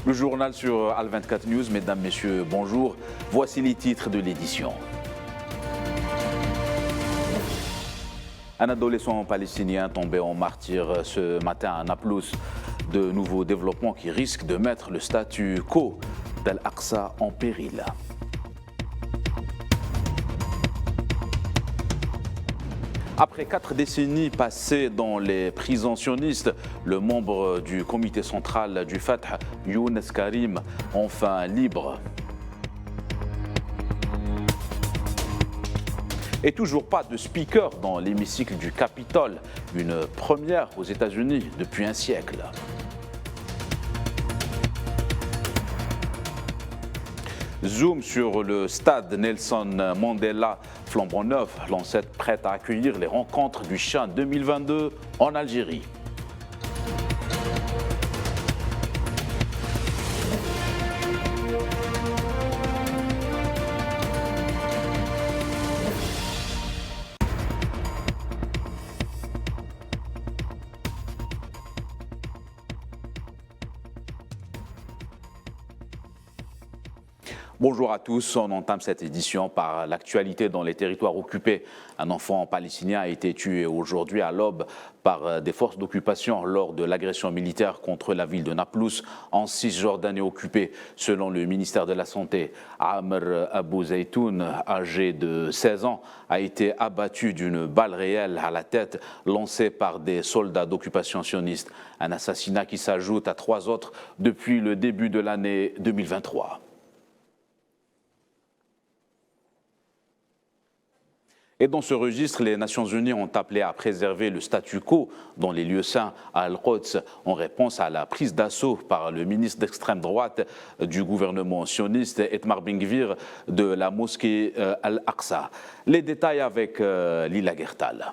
Le journal sur Al24 News, mesdames, messieurs, bonjour. Voici les titres de l'édition. Un adolescent palestinien tombé en martyr ce matin à Naplouse. De nouveaux développements qui risquent de mettre le statu quo d'Al-Aqsa en péril. Après 4 décennies passées dans les prisons sionistes, le membre du comité central du Fatah, Younes Karim, enfin libre. Et toujours pas de speaker dans l'hémicycle du Capitole, une première aux États-Unis depuis un siècle. Zoom sur le stade Nelson Mandela flambant neuf, Lancette prête à accueillir les rencontres du CHAN 2022 en Algérie. Bonjour à tous, on entame cette édition par l'actualité dans les territoires occupés. Un enfant palestinien a été tué aujourd'hui à l'aube par des forces d'occupation lors de l'agression militaire contre la ville de Naplouse en Cisjordanie occupée. Selon le ministère de la Santé, Amr Abou Zaytoun, âgé de 16 ans, a été abattu d'une balle réelle à la tête lancée par des soldats d'occupation sioniste. Un assassinat qui s'ajoute à 3 autres depuis le début de l'année 2023. Et dans ce registre, les Nations Unies ont appelé à préserver le statu quo dans les lieux saints à Al-Quds en réponse à la prise d'assaut par le ministre d'extrême droite du gouvernement sioniste, Itamar Ben-Gvir, de la mosquée Al-Aqsa. Les détails avec Lila Gertal.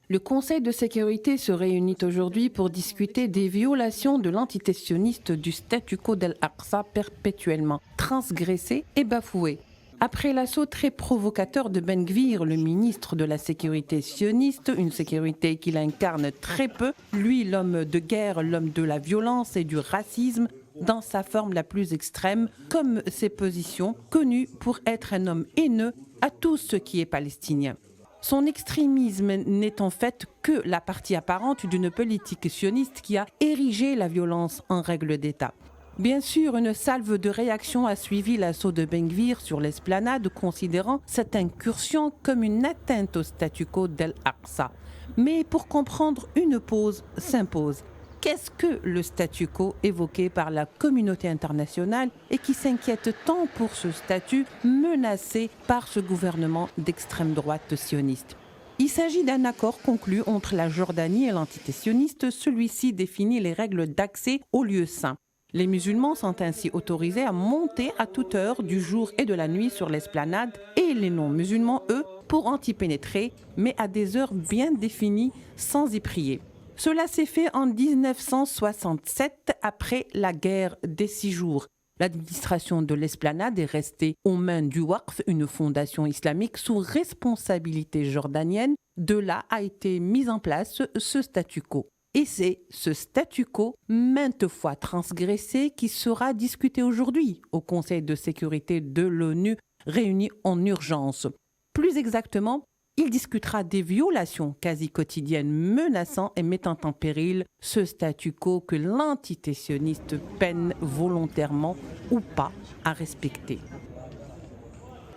Le Conseil de sécurité se réunit aujourd'hui pour discuter des violations de l'entité sioniste du statu quo d'Al-Aqsa perpétuellement transgressé et bafoué. Après l'assaut très provocateur de Ben-Gvir, le ministre de la sécurité sioniste, une sécurité qu'il incarne très peu, lui l'homme de guerre, l'homme de la violence et du racisme, dans sa forme la plus extrême, comme ses positions, connu pour être un homme haineux à tout ce qui est palestinien. Son extrémisme n'est en fait que la partie apparente d'une politique sioniste qui a érigé la violence en règle d'État. Bien sûr, une salve de réaction a suivi l'assaut de Ben-Gvir sur l'esplanade, considérant cette incursion comme une atteinte au statu quo d'Al-Aqsa. Mais pour comprendre, une pause s'impose. Qu'est-ce que le statu quo évoqué par la communauté internationale et qui s'inquiète tant pour ce statut menacé par ce gouvernement d'extrême droite sioniste? Il s'agit d'un accord conclu entre la Jordanie et l'entité sioniste. Celui-ci définit les règles d'accès aux lieux saints. Les musulmans sont ainsi autorisés à monter à toute heure du jour et de la nuit sur l'esplanade et les non-musulmans, eux, pourront y pénétrer, mais à des heures bien définies sans y prier. Cela s'est fait en 1967, après la guerre des 6 jours. L'administration de l'esplanade est restée aux mains du Waqf, une fondation islamique sous responsabilité jordanienne. De là a été mis en place ce statu quo. Et c'est ce statu quo, maintes fois transgressé, qui sera discuté aujourd'hui au Conseil de sécurité de l'ONU, réuni en urgence. Plus exactement, il discutera des violations quasi quotidiennes menaçant et mettant en péril ce statu quo que l'entité sioniste peine volontairement ou pas à respecter.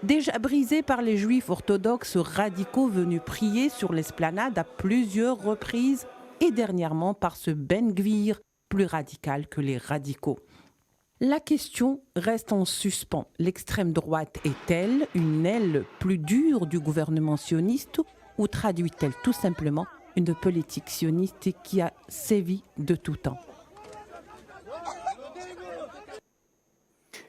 Déjà brisé par les juifs orthodoxes radicaux venus prier sur l'esplanade à plusieurs reprises, et dernièrement par ce Ben-Gvir, plus radical que les radicaux. La question reste en suspens. L'extrême droite est-elle une aile plus dure du gouvernement sioniste ou traduit-elle tout simplement une politique sioniste qui a sévi de tout temps?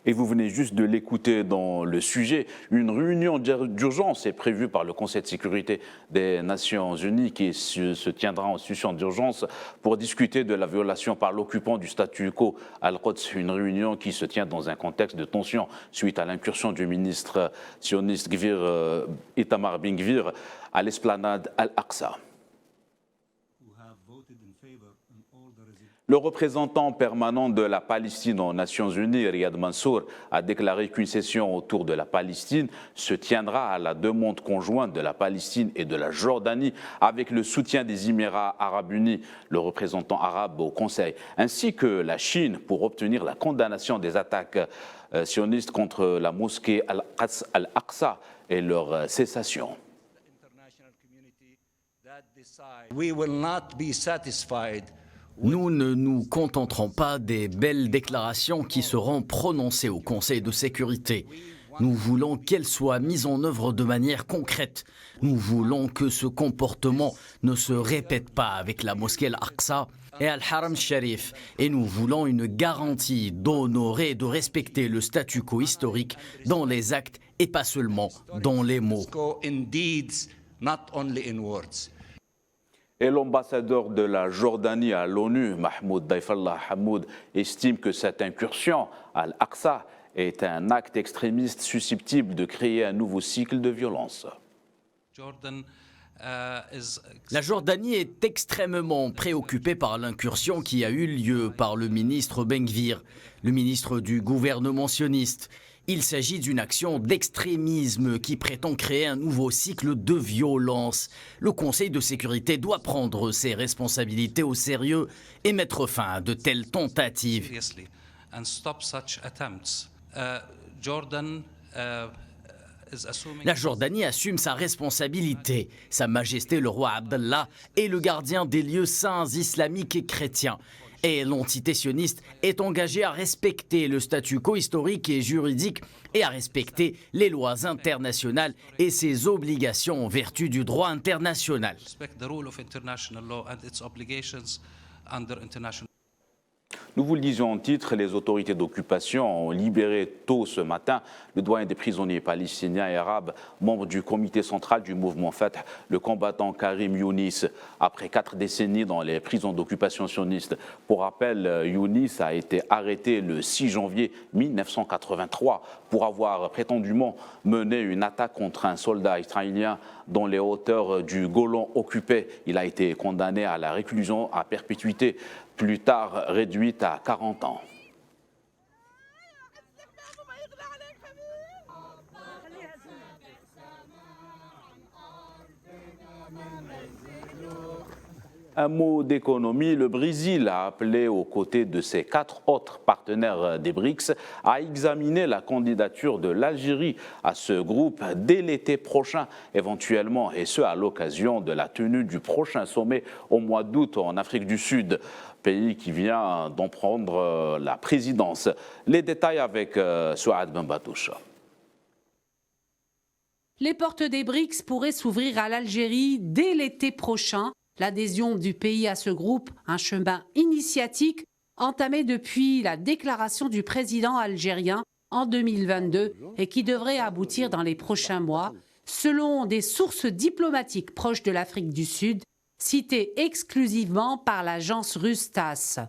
Et vous venez juste de l'écouter dans le sujet. Une réunion d'urgence est prévue par le Conseil de sécurité des Nations Unies qui se tiendra en situation d'urgence pour discuter de la violation par l'occupant du statu quo Al-Quds. Une réunion qui se tient dans un contexte de tension suite à l'incursion du ministre sioniste Itamar Ben-Gvir à l'esplanade Al-Aqsa. Le représentant permanent de la Palestine aux Nations Unies, Riyad Mansour, a déclaré qu'une session autour de la Palestine se tiendra à la demande conjointe de la Palestine et de la Jordanie avec le soutien des Émirats arabes unis, le représentant arabe au Conseil, ainsi que la Chine pour obtenir la condamnation des attaques sionistes contre la mosquée Al-Aqsa et leur cessation. Nous ne nous contenterons pas des belles déclarations qui seront prononcées au Conseil de sécurité. Nous voulons qu'elles soient mises en œuvre de manière concrète. Nous voulons que ce comportement ne se répète pas avec la mosquée Al-Aqsa et Al-Haram Sharif. Et nous voulons une garantie d'honorer et de respecter le statu quo historique dans les actes et pas seulement dans les mots. Et l'ambassadeur de la Jordanie à l'ONU, Mahmoud Daifallah Hamoud, estime que cette incursion à Al-Aqsa est un acte extrémiste susceptible de créer un nouveau cycle de violence. La Jordanie est extrêmement préoccupée par l'incursion qui a eu lieu par le ministre Ben Gvir, le ministre du gouvernement sioniste. Il s'agit d'une action d'extrémisme qui prétend créer un nouveau cycle de violence. Le Conseil de sécurité doit prendre ses responsabilités au sérieux et mettre fin à de telles tentatives. La Jordanie assume sa responsabilité. Sa Majesté le roi Abdallah est le gardien des lieux saints islamiques et chrétiens. Et l'entité sioniste est engagée à respecter le statu quo historique et juridique et à respecter les lois internationales et ses obligations en vertu du droit international. Nous vous le disions en titre, les autorités d'occupation ont libéré tôt ce matin le doyen des prisonniers palestiniens et arabes, membre du comité central du mouvement Fatah, le combattant Karim Younis, après 4 décennies dans les prisons d'occupation sioniste. Pour rappel, Younis a été arrêté le 6 janvier 1983 pour avoir prétendument mené une attaque contre un soldat israélien dans les hauteurs du Golan occupé. Il a été condamné à la réclusion à perpétuité, plus tard réduite à 40 ans. Un mot d'économie, le Brésil a appelé aux côtés de ses 4 autres partenaires des BRICS à examiner la candidature de l'Algérie à ce groupe dès l'été prochain éventuellement, et ce à l'occasion de la tenue du prochain sommet au mois d'août en Afrique du Sud, pays qui vient d'en prendre la présidence. Les détails avec Souad Benbatoucha. Les portes des BRICS pourraient s'ouvrir à l'Algérie dès l'été prochain. L'adhésion du pays à ce groupe, un chemin initiatique entamé depuis la déclaration du président algérien en 2022 et qui devrait aboutir dans les prochains mois, selon des sources diplomatiques proches de l'Afrique du Sud, citées exclusivement par l'agence russe TASS.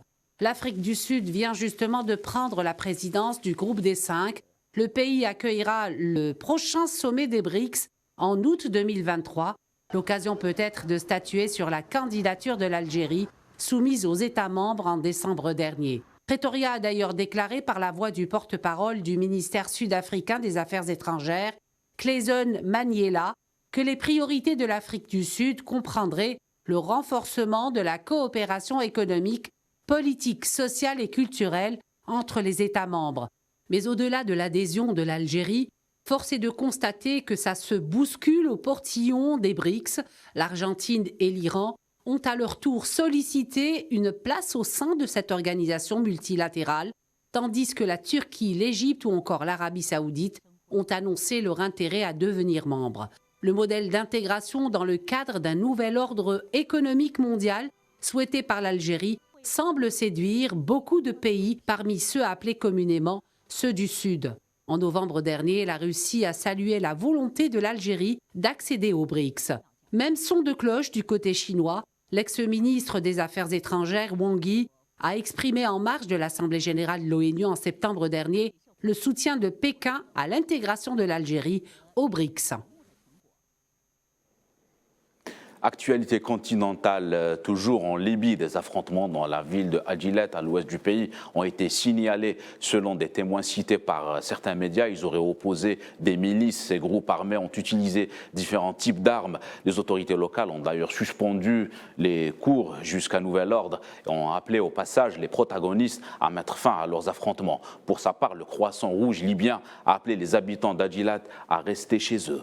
L'Afrique du Sud vient justement de prendre la présidence du groupe des 5. Le pays accueillera le prochain sommet des BRICS en août 2023. L'occasion peut être de statuer sur la candidature de l'Algérie, soumise aux États membres en décembre dernier. Pretoria a d'ailleurs déclaré par la voix du porte-parole du ministère sud-africain des Affaires étrangères, Clayson Maniela, que les priorités de l'Afrique du Sud comprendraient le renforcement de la coopération économique, politique, sociale et culturelle entre les États membres. Mais au-delà de l'adhésion de l'Algérie, force est de constater que ça se bouscule au portillon des BRICS. L'Argentine et l'Iran ont à leur tour sollicité une place au sein de cette organisation multilatérale, tandis que la Turquie, l'Égypte ou encore l'Arabie saoudite ont annoncé leur intérêt à devenir membres. Le modèle d'intégration dans le cadre d'un nouvel ordre économique mondial souhaité par l'Algérie semble séduire beaucoup de pays, parmi ceux appelés communément ceux du Sud. En novembre dernier, la Russie a salué la volonté de l'Algérie d'accéder aux BRICS. Même son de cloche du côté chinois, l'ex-ministre des Affaires étrangères Wang Yi a exprimé en marge de l'Assemblée générale de l'ONU en septembre dernier le soutien de Pékin à l'intégration de l'Algérie aux BRICS. Actualité continentale, toujours en Libye, des affrontements dans la ville de Adjilet, à l'ouest du pays, ont été signalés selon des témoins cités par certains médias. Ils auraient opposé des milices. Ces groupes armés ont utilisé différents types d'armes. Les autorités locales ont d'ailleurs suspendu les cours jusqu'à nouvel ordre et ont appelé au passage les protagonistes à mettre fin à leurs affrontements. Pour sa part, le Croissant Rouge libyen a appelé les habitants d'Adjilet à rester chez eux.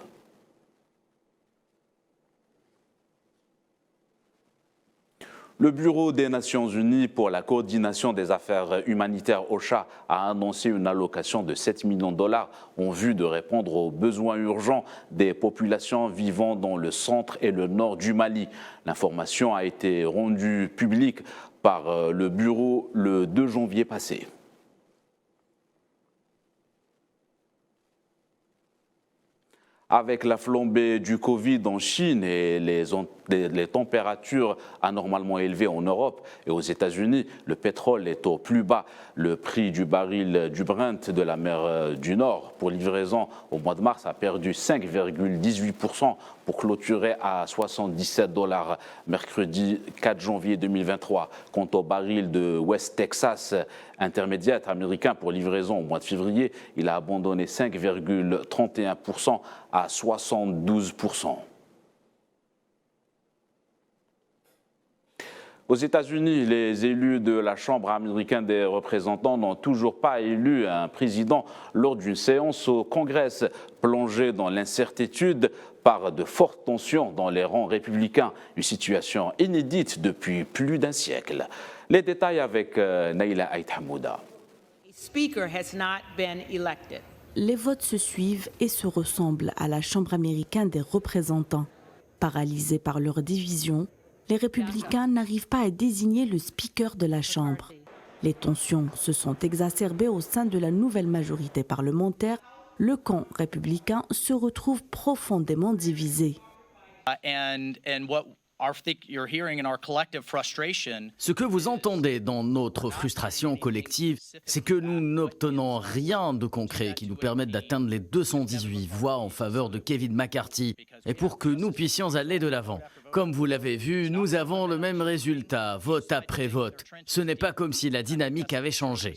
Le Bureau des Nations Unies pour la coordination des affaires humanitaires OCHA a annoncé une allocation de 7 millions de dollars en vue de répondre aux besoins urgents des populations vivant dans le centre et le nord du Mali. L'information a été rendue publique par le bureau le 2 janvier passé. Avec la flambée du Covid en Chine et les températures anormalement élevées en Europe et aux États-Unis, le pétrole est au plus bas. Le prix du baril du Brent de la mer du Nord pour livraison au mois de mars a perdu 5,18% pour clôturer à $77 mercredi 4 janvier 2023. Quant au baril de West Texas intermédiaire américain pour livraison au mois de février, il a abandonné 5,31% à 72%. Aux États-Unis, les élus de la Chambre américaine des représentants n'ont toujours pas élu un président lors d'une séance au Congrès, plongé dans l'incertitude par de fortes tensions dans les rangs républicains, une situation inédite depuis plus d'un siècle. Les détails avec Naïla Aït-Hamouda. Les votes se suivent et se ressemblent à la Chambre américaine des représentants. Paralysés par leur division, les républicains n'arrivent pas à désigner le speaker de la Chambre. Les tensions se sont exacerbées au sein de la nouvelle majorité parlementaire. Le camp républicain se retrouve profondément divisé. Ce que vous entendez dans notre frustration collective, c'est que nous n'obtenons rien de concret qui nous permette d'atteindre les 218 voix en faveur de Kevin McCarthy et pour que nous puissions aller de l'avant. Comme vous l'avez vu, nous avons le même résultat, vote après vote. Ce n'est pas comme si la dynamique avait changé.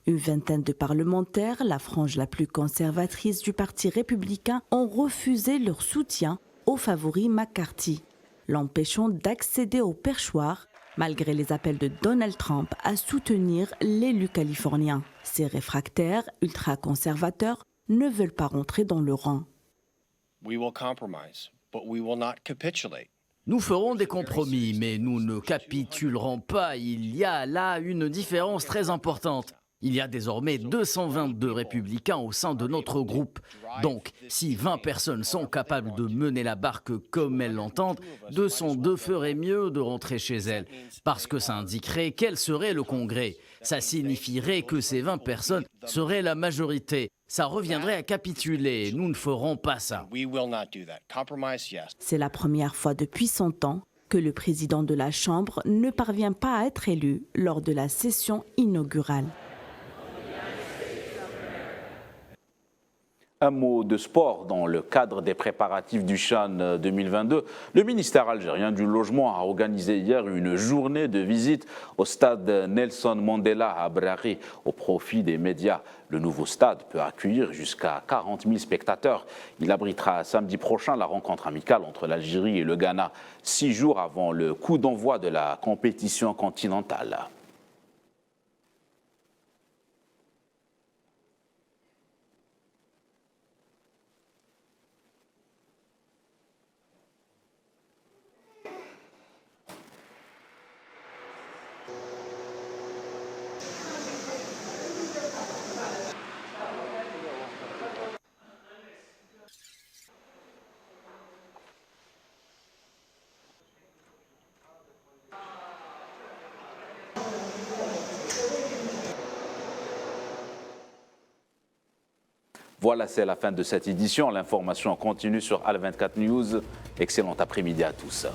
Une vingtaine de parlementaires, la frange la plus conservatrice du Parti républicain, ont refusé leur soutien au favori McCarthy, l'empêchant d'accéder au perchoir, malgré les appels de Donald Trump à soutenir l'élu californien. Ces réfractaires ultra-conservateurs ne veulent pas rentrer dans le rang. Nous ferons des compromis, mais nous ne capitulerons pas. Il y a là une différence très importante. Il y a désormais 222 républicains au sein de notre groupe. Donc, si 20 personnes sont capables de mener la barque comme elles l'entendent, 202 feraient mieux de rentrer chez elles. Parce que ça indiquerait quel serait le Congrès. Ça signifierait que ces 20 personnes seraient la majorité. Ça reviendrait à capituler. Nous ne ferons pas ça. C'est la première fois depuis 100 ans que le président de la Chambre ne parvient pas à être élu lors de la session inaugurale. Un mot de sport dans le cadre des préparatifs du CHAN 2022. Le ministère algérien du Logement a organisé hier une journée de visite au stade Nelson Mandela à Brahri au profit des médias. Le nouveau stade peut accueillir jusqu'à 40 000 spectateurs. Il abritera samedi prochain la rencontre amicale entre l'Algérie et le Ghana, 6 jours avant le coup d'envoi de la compétition continentale. Voilà, c'est la fin de cette édition. L'information continue sur Al 24 News. Excellent après-midi à tous.